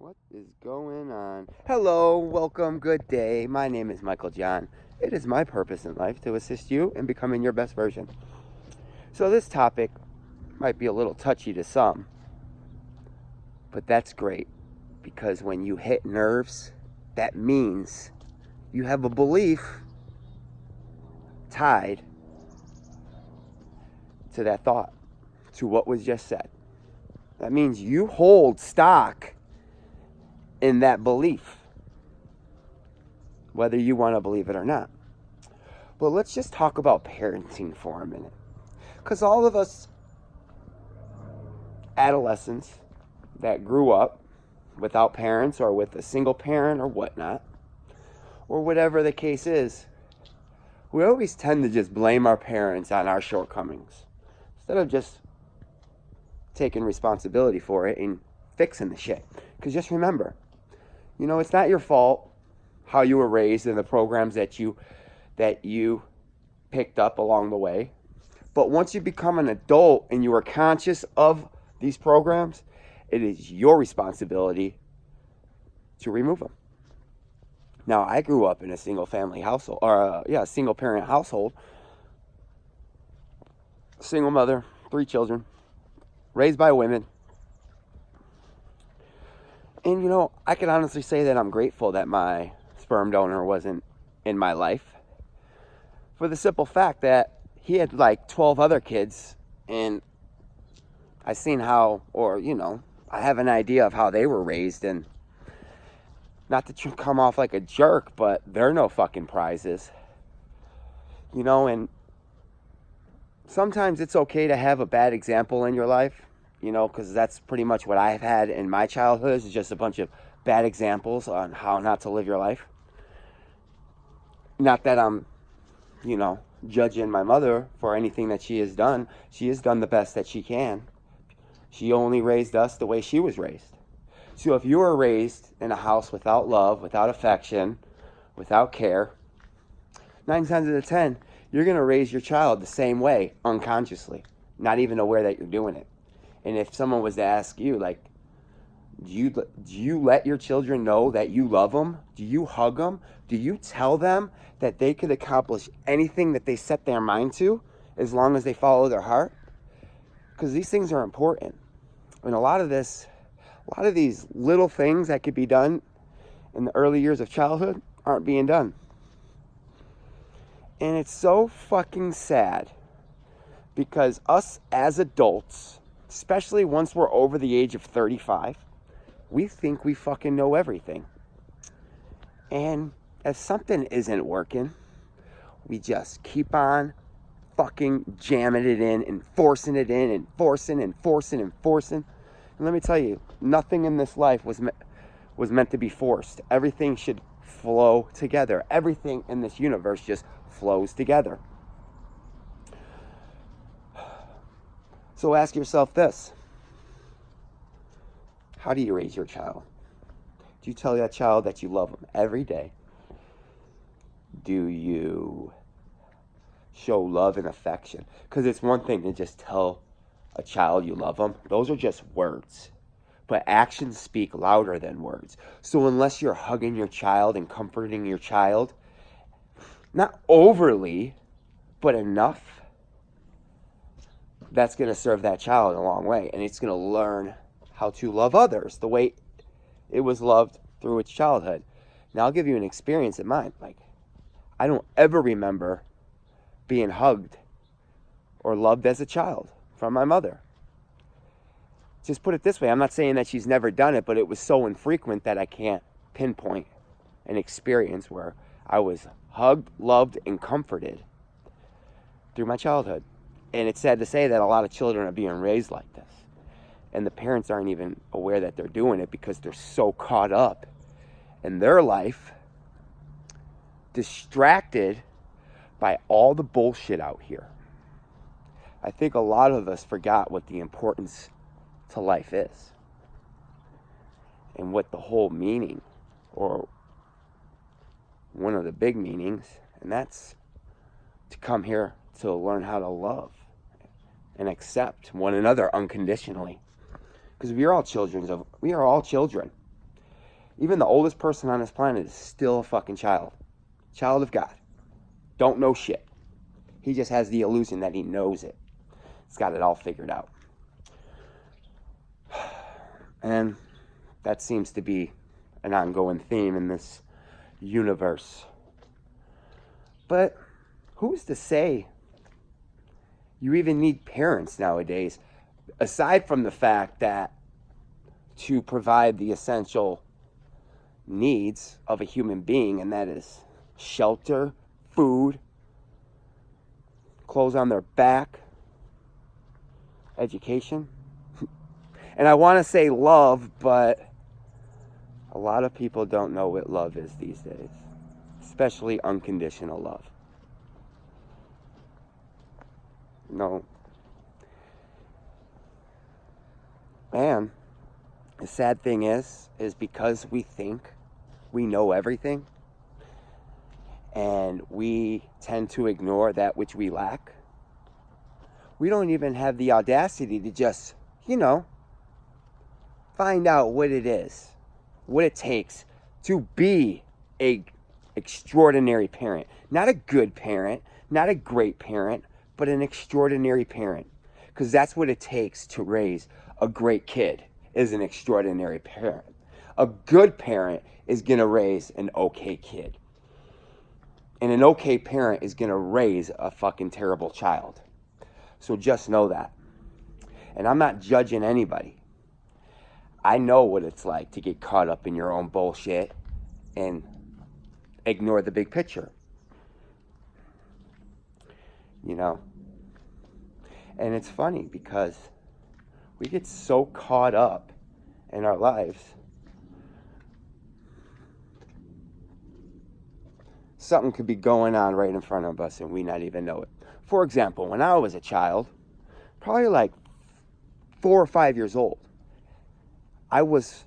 What is going on? Hello, welcome, good day. My name is Michael John. It is my purpose in life to assist you in becoming your best version. So, this topic might be a little touchy to some, but that's great because when you hit nerves, that means you have a belief tied to that thought, to what was just said. That means you hold stock in that belief, whether you want to believe it or not. But let's just talk about parenting for a minute. Because all of us adolescents that grew up without parents or with a single parent or whatnot, or whatever the case is, we always tend to just blame our parents on our shortcomings instead of just taking responsibility for it and fixing the shit. Because just remember, it's not your fault how you were raised and the programs that you picked up along the way. But once you become an adult and you are conscious of these programs, it is your responsibility to remove them. Now, I grew up in a single family household, or a single parent household, single mother, 3 children, raised by women. And I can honestly say that I'm grateful that my sperm donor wasn't in my life, for the simple fact that he had like 12 other kids, and I seen how, or I have an idea of how they were raised, and not to come off like a jerk, but they're no fucking prizes. And sometimes it's okay to have a bad example in your life, because that's pretty much what I've had in my childhood, is just a bunch of bad examples on how not to live your life. Not that I'm, judging my mother for anything that she has done. She has done the best that she can. She only raised us the way she was raised. So if you were raised in a house without love, without affection, without care, 9 times out of 10, you're going to raise your child the same way, unconsciously, not even aware that you're doing it. And if someone was to ask you, like, do you let your children know that you love them? Do you hug them? Do you tell them that they could accomplish anything that they set their mind to as long as they follow their heart? Because these things are important. And a lot of these little things that could be done in the early years of childhood aren't being done. And it's so fucking sad because us as adults, especially once we're over the age of 35, we think we fucking know everything. And if something isn't working, we just keep on fucking jamming it in and forcing it in and forcing and forcing and forcing. And let me tell you, nothing in this life was meant to be forced. Everything should flow together. Everything in this universe just flows together. So ask yourself this. How do you raise your child? Do you tell that child that you love them every day? Do you show love and affection? Because it's one thing to just tell a child you love them. Those are just words. But actions speak louder than words. So unless you're hugging your child and comforting your child, not overly, but enough, that's going to serve that child a long way. And it's going to learn how to love others the way it was loved through its childhood. Now, I'll give you an experience in mine. Like, I don't ever remember being hugged or loved as a child from my mother. Just put it this way, I'm not saying that she's never done it, but it was so infrequent that I can't pinpoint an experience where I was hugged, loved, and comforted through my childhood. And it's sad to say that a lot of children are being raised like this. And the parents aren't even aware that they're doing it because they're so caught up in their life, distracted by all the bullshit out here. I think a lot of us forgot what the importance to life is and what the whole meaning, or one of the big meanings, and that's to come here to learn how to love and accept one another unconditionally. Because we are all children. Even the oldest person on this planet is still a fucking child. Child of God. Don't know shit. He just has the illusion that he knows it. He's got it all figured out. And that seems to be an ongoing theme in this universe. But who's to say you even need parents nowadays, aside from the fact that to provide the essential needs of a human being, and that is shelter, food, clothes on their back, education. And I want to say love, but a lot of people don't know what love is these days, especially unconditional love. No. And the sad thing is because we think we know everything, and we tend to ignore that which we lack, we don't even have the audacity to just, find out what it is, what it takes to be a extraordinary parent. Not a good parent, not a great parent, but an extraordinary parent. Because that's what it takes to raise a great kid, is an extraordinary parent. A good parent is going to raise an okay kid. And an okay parent is going to raise a fucking terrible child. So just know that. And I'm not judging anybody. I know what it's like to get caught up in your own bullshit and ignore the big picture. And it's funny because we get so caught up in our lives. Something could be going on right in front of us and we not even know it. For example, when I was a child, probably like 4 or 5 years old, I was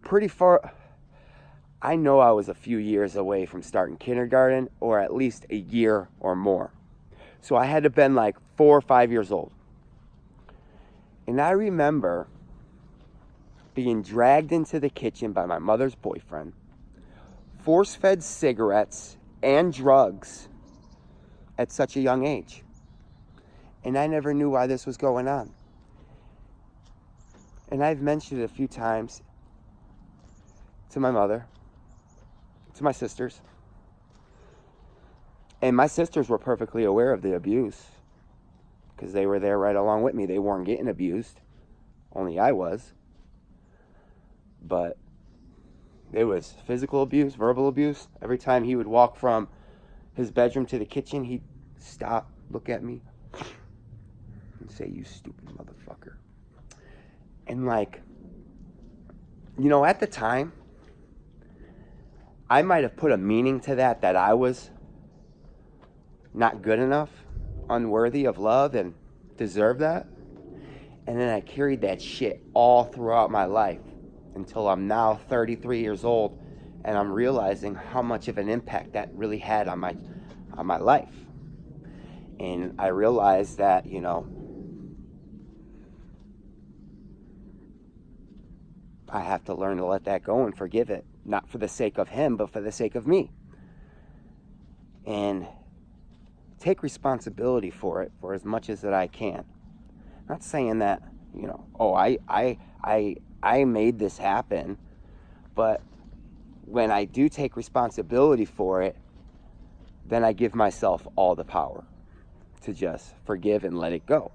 pretty far. I know I was a few years away from starting kindergarten, or at least a year or more. So I had to have been like 4 or 5 years old. And I remember being dragged into the kitchen by my mother's boyfriend, force-fed cigarettes and drugs at such a young age. And I never knew why this was going on. And I've mentioned it a few times to my mother, to my sisters. And my sisters were perfectly aware of the abuse because they were there right along with me. They weren't getting abused. Only I was. But it was physical abuse, verbal abuse. Every time he would walk from his bedroom to the kitchen, he'd stop, look at me, and say, "You stupid motherfucker." And at the time, I might have put a meaning to that I was not good enough, unworthy of love, and deserve that. And then I carried that shit all throughout my life until I'm now 33 years old, and I'm realizing how much of an impact that really had on my life. And I realized that, I have to learn to let that go and forgive it. Not for the sake of him, but for the sake of me. And take responsibility for it for as much as that I can. Not saying that, I made this happen. But when I do take responsibility for it, then I give myself all the power to just forgive and let it go.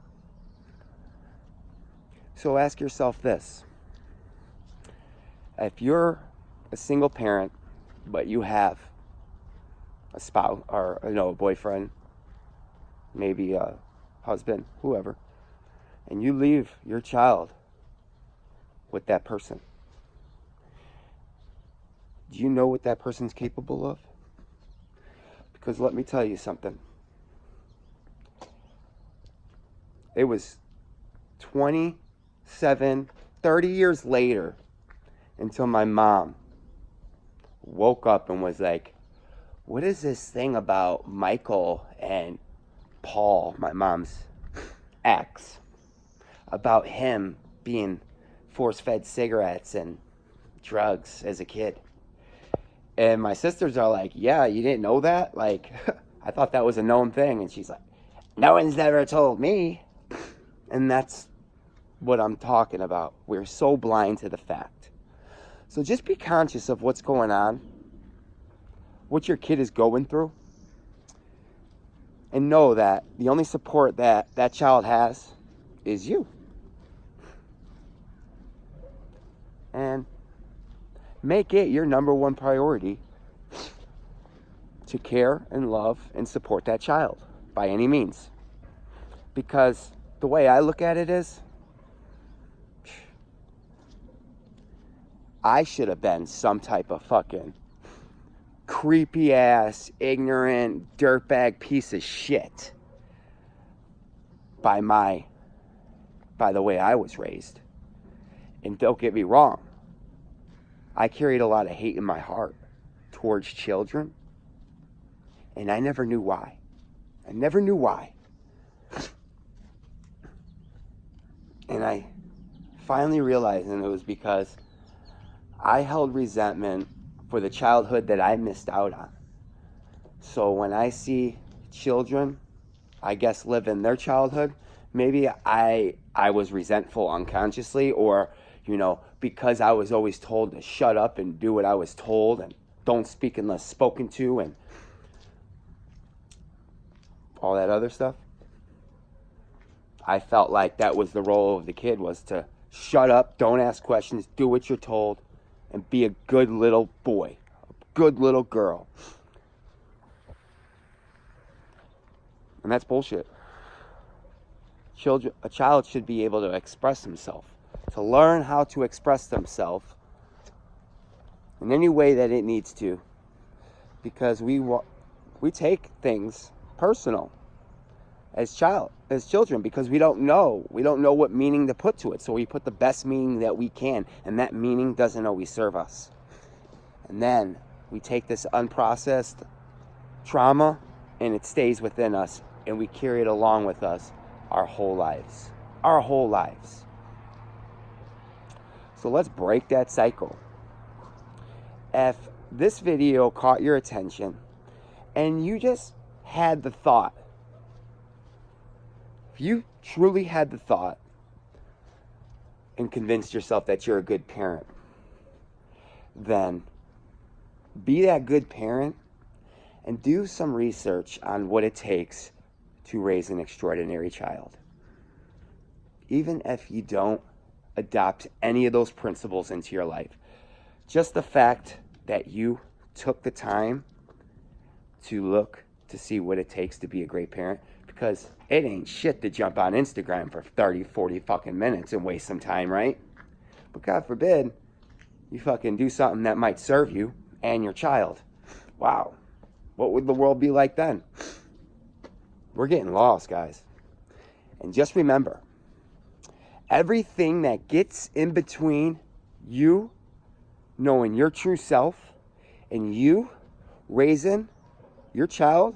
So ask yourself this. If you're a single parent, but you have a spouse or a boyfriend, maybe a husband, whoever, and you leave your child with that person, do you know what that person's capable of? Because let me tell you something. It was 27, 30 years later until my mom woke up and was like, "What is this thing about Michael and Paul," my mom's ex, about him being force-fed cigarettes and drugs as a kid. And my sisters are like, yeah, you didn't know that? Like, I thought that was a known thing. And she's like, no one's ever told me. And that's what I'm talking about. We're so blind to the fact. So just be conscious of what's going on, what your kid is going through, and know that the only support that that child has is you. And make it your number one priority to care and love and support that child by any means. Because the way I look at it is, I should have been some type of fucking creepy ass, ignorant, dirtbag piece of shit by the way I was raised. And don't get me wrong, I carried a lot of hate in my heart towards children, and I never knew why. I never knew why. And I finally realized, and it was because I held resentment for the childhood that I missed out on. So when I see children, I guess, live in their childhood, maybe I was resentful unconsciously, or, you know, because I was always told to shut up and do what I was told and don't speak unless spoken to and all that other stuff. I felt like that was the role of the kid, was to shut up, don't ask questions, do what you're told, and be a good little boy, a good little girl. And that's bullshit. A child should be able to express himself, to learn how to express themselves in any way that it needs to, because we take things personal as children, because we don't know what meaning to put to it. So we put the best meaning that we can, and that meaning doesn't always serve us. And then we take this unprocessed trauma and it stays within us, and we carry it along with us our whole lives. So let's break that cycle. If this video caught your attention and you just had the thought, if you truly had the thought and convinced yourself that you're a good parent, then be that good parent and do some research on what it takes to raise an extraordinary child. Even if you don't adopt any of those principles into your life, just the fact that you took the time to look to see what it takes to be a great parent, because it ain't shit to jump on Instagram for 30, 40 fucking minutes and waste some time, right? But God forbid you fucking do something that might serve you and your child. Wow. What would the world be like then? We're getting lost, guys. And just remember, everything that gets in between you knowing your true self and you raising your child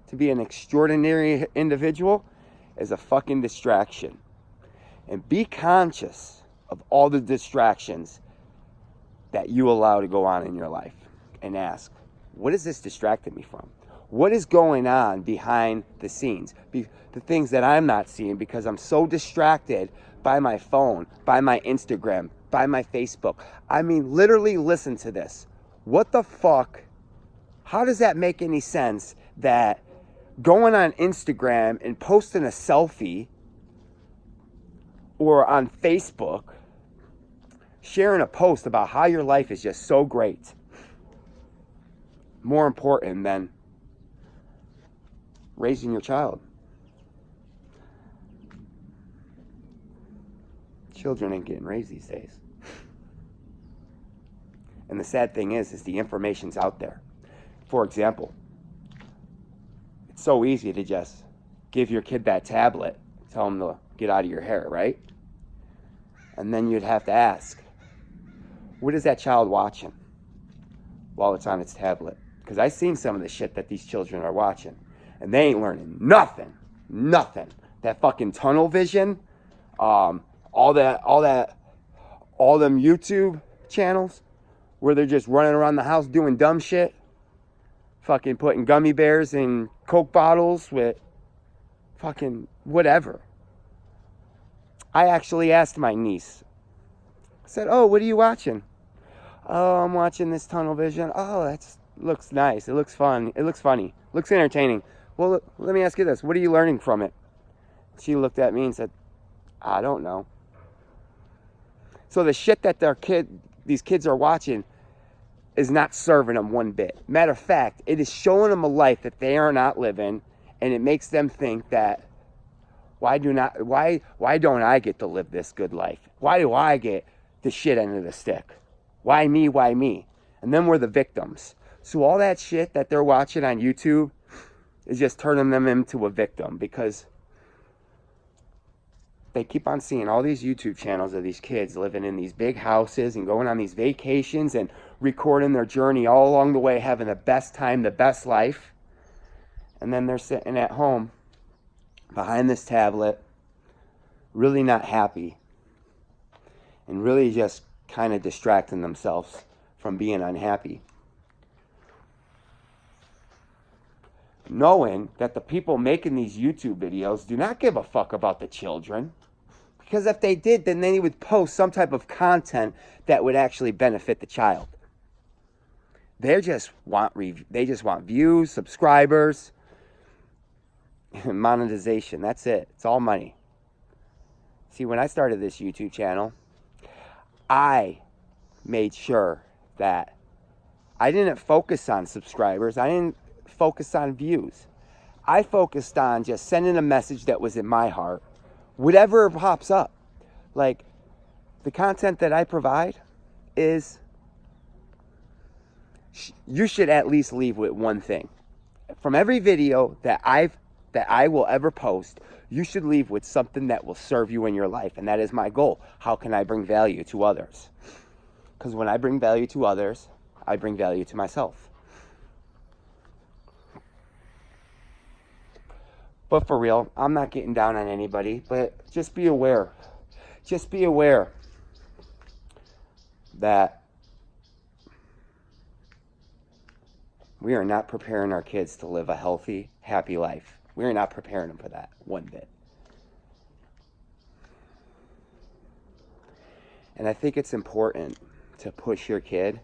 to be an extraordinary individual is a fucking distraction. And be conscious of all the distractions that you allow to go on in your life, and ask, what is this distracting me from? What is going on behind the scenes? The things that I'm not seeing because I'm so distracted by my phone, by my Instagram, by my Facebook. I mean, literally listen to this. What the fuck? How does that make any sense that going on Instagram and posting a selfie, or on Facebook, sharing a post about how your life is just so great, more important than raising your child? Children ain't getting raised these days. And the sad thing is the information's out there. For example, it's so easy to just give your kid that tablet, tell them to get out of your hair, right? And then you'd have to ask, what is that child watching while it's on its tablet? Because I've seen some of the shit that these children are watching, and they ain't learning nothing. That fucking tunnel vision, all them YouTube channels where they're just running around the house doing dumb shit. Fucking putting gummy bears in Coke bottles with fucking whatever. I actually asked my niece. I said, "Oh, what are you watching?" "Oh, I'm watching this Tunnel Vision." "Oh, that looks nice. It looks fun. It looks funny. Looks entertaining." "Well, let me ask you this. What are you learning from it?" She looked at me and said, "I don't know." So the shit that these kids are watching is not serving them one bit. Matter of fact, it is showing them a life that they are not living, and it makes them think that why don't I get to live this good life? Why do I get the shit end of the stick? Why me? Why me? And then we're the victims. So all that shit that they're watching on YouTube is just turning them into a victim, because they keep on seeing all these YouTube channels of these kids living in these big houses and going on these vacations and recording their journey all along the way, having the best time, the best life. And then they're sitting at home behind this tablet, really not happy, and really just kind of distracting themselves from being unhappy. Knowing that the people making these YouTube videos do not give a fuck about the children. Because if they did, then they would post some type of content that would actually benefit the child. They just want views, subscribers, monetization. That's it. It's all money. See, when I started this YouTube channel, I made sure that I didn't focus on subscribers. I didn't focus on views. I focused on just sending a message that was in my heart. Whatever pops up. Like, the content that I provide is, you should at least leave with one thing. From every video that I will ever post, you should leave with something that will serve you in your life. And that is my goal. How can I bring value to others? Because when I bring value to others, I bring value to myself. But for real, I'm not getting down on anybody, but just be aware. Just be aware that we are not preparing our kids to live a healthy, happy life. We are not preparing them for that one bit. And I think it's important to push your kid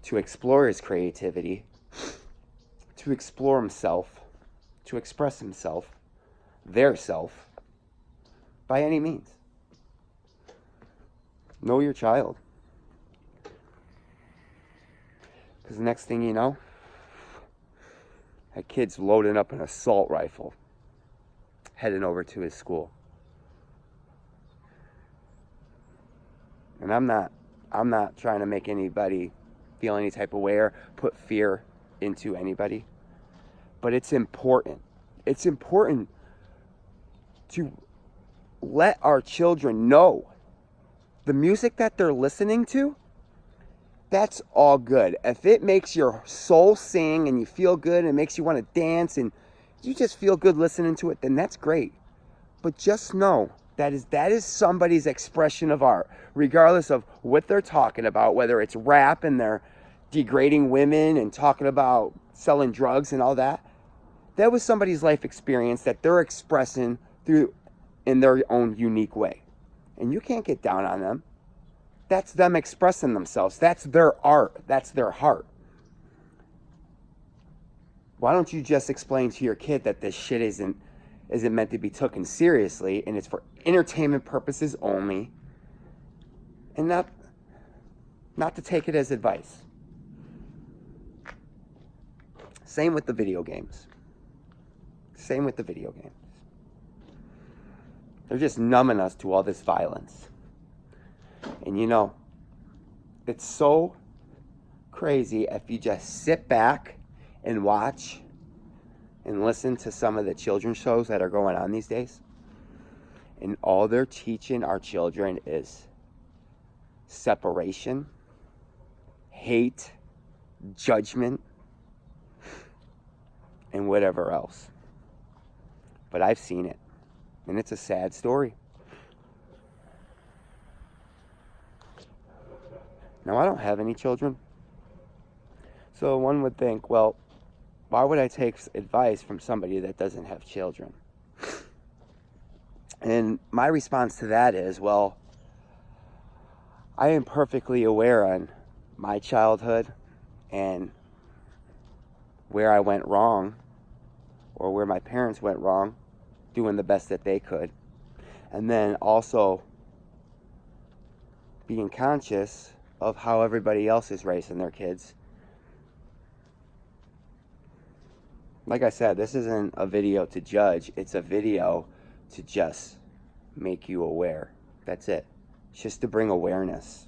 to explore his creativity, to explore himself, to express himself, their self, by any means. Know your child. Because the next thing you know, that kid's loading up an assault rifle, heading over to his school. And I'm not trying to make anybody feel any type of way or put fear into anybody. But it's important. It's important to let our children know the music that they're listening to, that's all good. If it makes your soul sing and you feel good and it makes you want to dance and you just feel good listening to it, then that's great. But just know that is somebody's expression of art, regardless of what they're talking about, whether it's rap and they're degrading women and talking about selling drugs and all that. That was somebody's life experience that they're expressing through in their own unique way. And you can't get down on them. That's them expressing themselves. That's their art. That's their heart. Why don't you just explain to your kid that this shit isn't meant to be taken seriously and it's for entertainment purposes only, and not to take it as advice. Same with the video games. Same with the video games. They're just numbing us to all this violence. And you know, it's so crazy if you just sit back and watch and listen to some of the children's shows that are going on these days. And all they're teaching our children is separation, hate, judgment, and whatever else. But I've seen it, and it's a sad story. Now, I don't have any children. So one would think, well, why would I take advice from somebody that doesn't have children? And my response to that is, well, I am perfectly aware on my childhood and where I went wrong, or where my parents went wrong, doing the best that they could. And then also being conscious of how everybody else is raising their kids. Like I said, this isn't a video to judge. It's a video to just make you aware. That's it. It's just to bring awareness.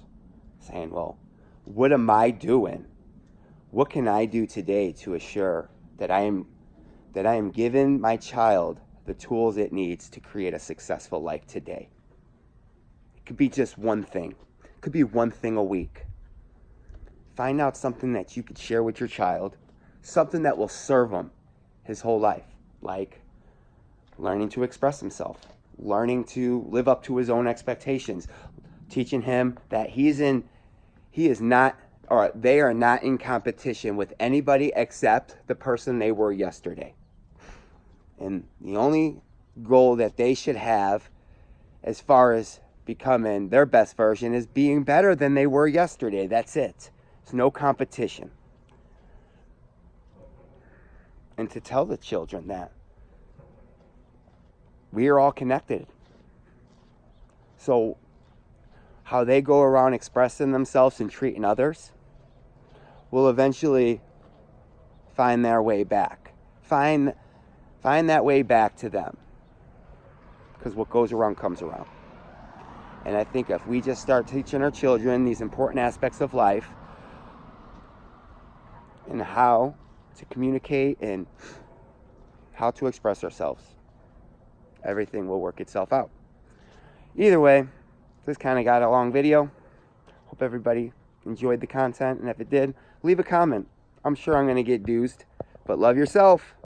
Saying, well, what am I doing? What can I do today to assure that I am giving my child the tools it needs to create a successful life today? It could be just one thing. It could be one thing a week. Find out something that you could share with your child, something that will serve him his whole life, like learning to express himself, learning to live up to his own expectations, teaching him that they are not in competition with anybody except the person they were yesterday. And the only goal that they should have as far as becoming their best version is being better than they were yesterday. That's it. There's no competition. And to tell the children that we are all connected. So how they go around expressing themselves and treating others will eventually find their way back. Find that way back to them. Because what goes around comes around. And I think if we just start teaching our children these important aspects of life and how to communicate and how to express ourselves, everything will work itself out. Either way, this kind of got a long video. Hope everybody enjoyed the content, and if it did, leave a comment. I'm sure I'm going to get dused, but love yourself.